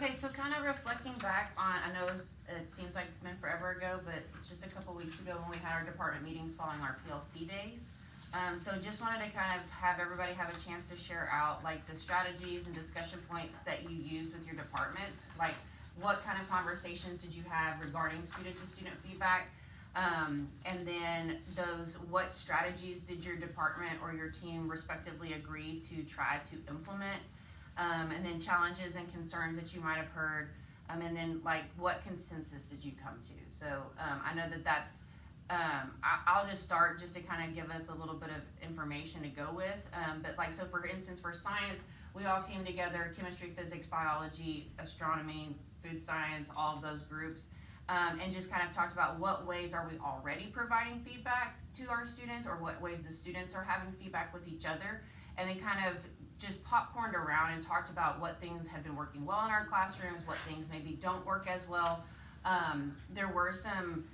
Okay, so kind of reflecting back on, I know it seems like it's been forever ago, but it's just a couple weeks ago when we had our department meetings following our PLC days. So just wanted to kind of have everybody have a chance to share out like the strategies and discussion points that you used with your departments. Like what kind of conversations did you have regarding student-to-student feedback? And then what strategies did your department or your team respectively agree to try to implement? And then challenges and concerns that you might have heard, and then like what consensus did you come to? So I know that's, I'll just start just to kind of give us a little bit of information to go with, but like, so for instance, for science, we all came together, chemistry, physics, biology, astronomy, food science, all of those groups, and just kind of talked about what ways are we already providing feedback to our students, or what ways the students are having feedback with each other, and then kind of just popcorned around and talked about what things have been working well in our classrooms, what things maybe don't work as well. There were some,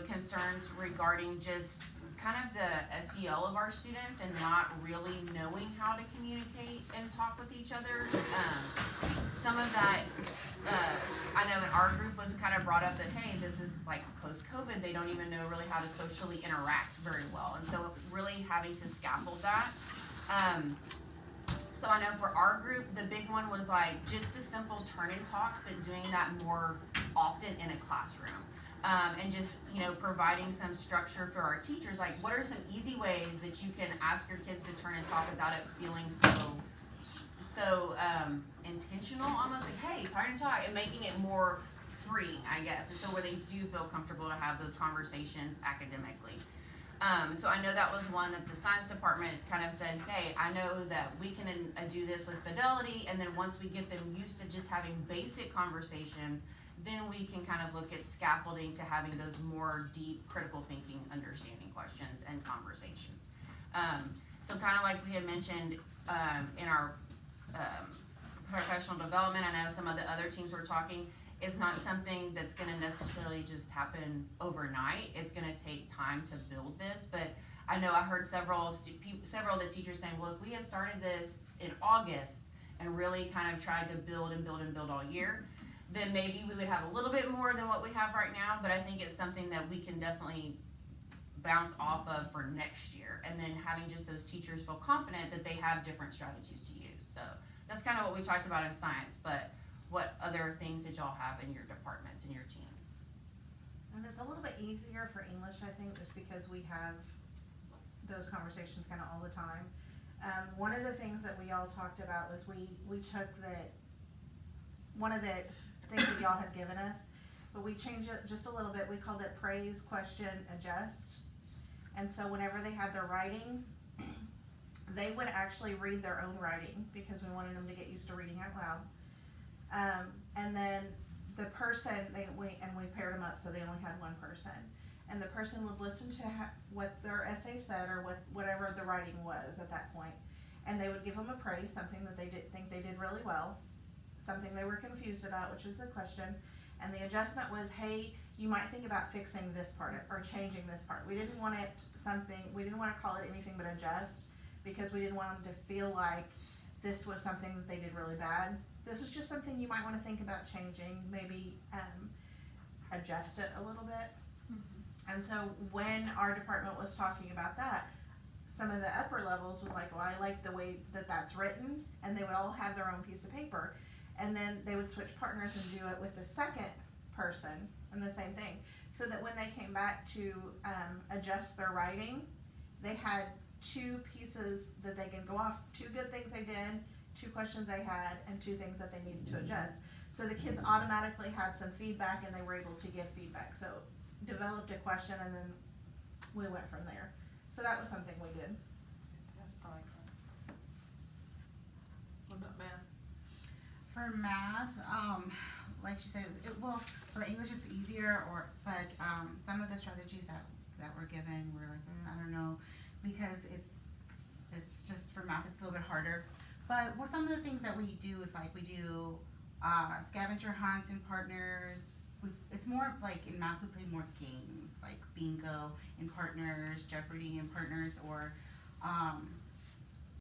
concerns regarding just kind of the SEL of our students and not really knowing how to communicate and talk with each other. Some of that, I know in our group was kind of brought up that, hey, this is like post-COVID, they don't even know really how to socially interact very well. And so really having to scaffold that. So I know for our group, the big one was like just the simple turn-in talks, but doing that more often in a classroom. And just, providing some structure for our teachers, like what are some easy ways that you can ask your kids to turn and talk without it feeling so intentional, almost like, hey, turn and talk, and making it more freeing, I guess, and so where they do feel comfortable to have those conversations academically. So I know that was one that the science department kind of said, hey, I know that we can do this with fidelity, and then once we get them used to just having basic conversations, then we can kind of look at scaffolding to having those more deep critical thinking, understanding questions and conversations. So kind of like we had mentioned in our professional development, I know some of the other teams were talking, it's not something that's going to necessarily just happen overnight. It's going to take time to build this, but I know I heard several of the teachers saying, well, if we had started this in August and really kind of tried to build and build and build all year, then maybe we would have a little bit more than what we have right now, but I think it's something that we can definitely bounce off of for next year, and then having just those teachers feel confident that they have different strategies to use. So that's kind of what we talked about in science, but what other things did y'all have in your departments and your teams? And it's a little bit easier for English, I think, just because we have those conversations kind of all the time. One of the things that we all talked about was we took one of the things that y'all had given us, but we changed it just a little bit. We called it praise, question, adjust. And so whenever they had their writing, they would actually read their own writing because we wanted them to get used to reading out loud. And then the person, we paired them up so they only had one person. And the person would listen to what their essay said or whatever the writing was at that point. And they would give them a praise, something that they think they did really well, something they were confused about, which is the question. And the adjustment was, hey, you might think about fixing this part or changing this part. We didn't want to call it anything but adjust, because we didn't want them to feel like this was something that they did really bad. This was just something you might want to think about changing, maybe adjust it a little bit. Mm-hmm. And so when our department was talking about that, some of the upper levels was like, well, I like the way that that's written, and they would all have their own piece of paper. And then they would switch partners and do it with the second person and the same thing. So that when they came back to adjust their writing, they had two pieces that they can go off, two good things they did, two questions they had, and two things that they needed to adjust. So the kids automatically had some feedback, and they were able to give feedback. So developed a question, and then we went from there. So that was something we did. What about math? For math, like she said, for English it's easier, but some of the strategies that were given were like, I don't know, because it's just for math it's a little bit harder. But some of the things that we do is like we do scavenger hunts in partners. It's more like in math we play more games like bingo in partners, Jeopardy in partners, or